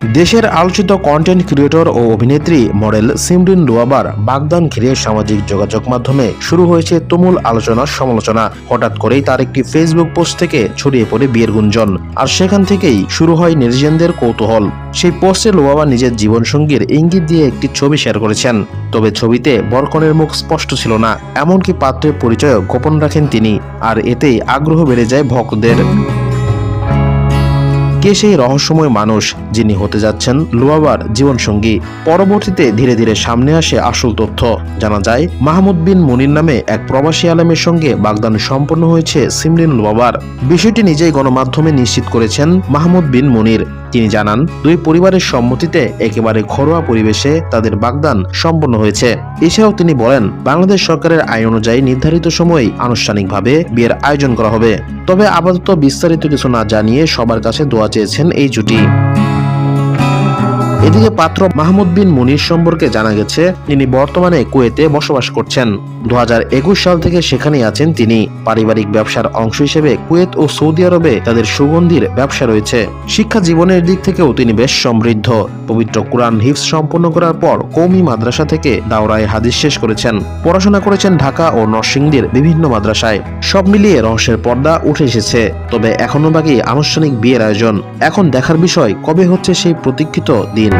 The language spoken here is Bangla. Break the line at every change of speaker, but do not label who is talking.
দেশের আলোচিত কন্টেন্ট ক্রিয়েটর ও অভিনেত্রী মডেল সিমরিন লুয়াবার বাগদান ঘিরে সামাজিক যোগাযোগ মাধ্যমে শুরু হয়েছে তুমুল আলোচনা সমালোচনা। হঠাৎ করেই তার একটি ফেসবুক পোস্ট থেকে ছড়িয়ে পড়ে বিয়ের গুঞ্জন, আর সেখান থেকেই শুরু হয় নেটিজেনদের কৌতূহল। সেই পোস্টে লুয়াবা নিজের জীবনসঙ্গীর ইঙ্গিত দিয়ে একটি ছবি শেয়ার করেছেন, তবে ছবিতে বরকনের মুখ স্পষ্ট ছিল না, এমনকি পাত্রের পরিচয় গোপন রাখেন তিনি। আর এতেই আগ্রহ বেড়ে যায় ভক্তদের। কে সেই রহস্যময় মানুষ যিনি হতে যাচ্ছেন লুয়াবার জীবনসঙ্গী? পরবর্তীতে ধীরে ধীরে সামনে আসে আসল তথ্য। জানা যায়, মাহমুদ বিন মুনির নামে এক প্রবাসী আলেমের সঙ্গে বাগদান সম্পন্ন হয়েছে সিমরিন লুয়াবার। বিষয়টি নিজেই গণমাধ্যমে নিশ্চিত করেছেন মাহমুদ বিন মুনির। তিনি জানান, দুই পরিবারের সম্মতিতে একেবারে ঘরোয়া পরিবেশে তাদের বাগদান সম্পন্ন হয়েছে। এছাড়াও তিনি বলেন, বাংলাদেশ সরকারের আইন অনুযায়ী নির্ধারিত সময়ে আনুষ্ঠানিকভাবে বিয়ের আয়োজন করা হবে। তবে আপাতত বিস্তারিত কিছু না জানিয়ে সবার কাছে দোয়া চেয়েছেন এই জুটি। এদিকে পাত্র মাহমুদ বিন মুনির সম্পর্কে জানা গেছে, তিনি বর্তমানে কুয়েতে বসবাস করছেন। 2021 সাল থেকে সেখানেই আছেন তিনি। পারিবারিক ব্যবসার অংশ হিসেবে কুয়েত ও সৌদি আরবে তাদের সুগন্ধির ব্যবসা রয়েছে। শিক্ষা জীবনের দিক থেকেও তিনি বেশ সমৃদ্ধ। পবিত্র কুরআন হিফজ সম্পন্ন করার পর কওমি মাদ্রাসা থেকে দাওরায়ে হাদিস শেষ করেছেন। পড়াশোনা করেছেন ঢাকা ও নরসিংদীর বিভিন্ন মাদ্রাসায়। সব মিলিয়ে রহস্যের পর্দা উঠে এসেছে। তবে এখনো বাকি আনুষ্ঠানিক বিয়ের আয়োজন। এখন দেখার বিষয়, কবে হচ্ছে সেই প্রতীক্ষিত দিন।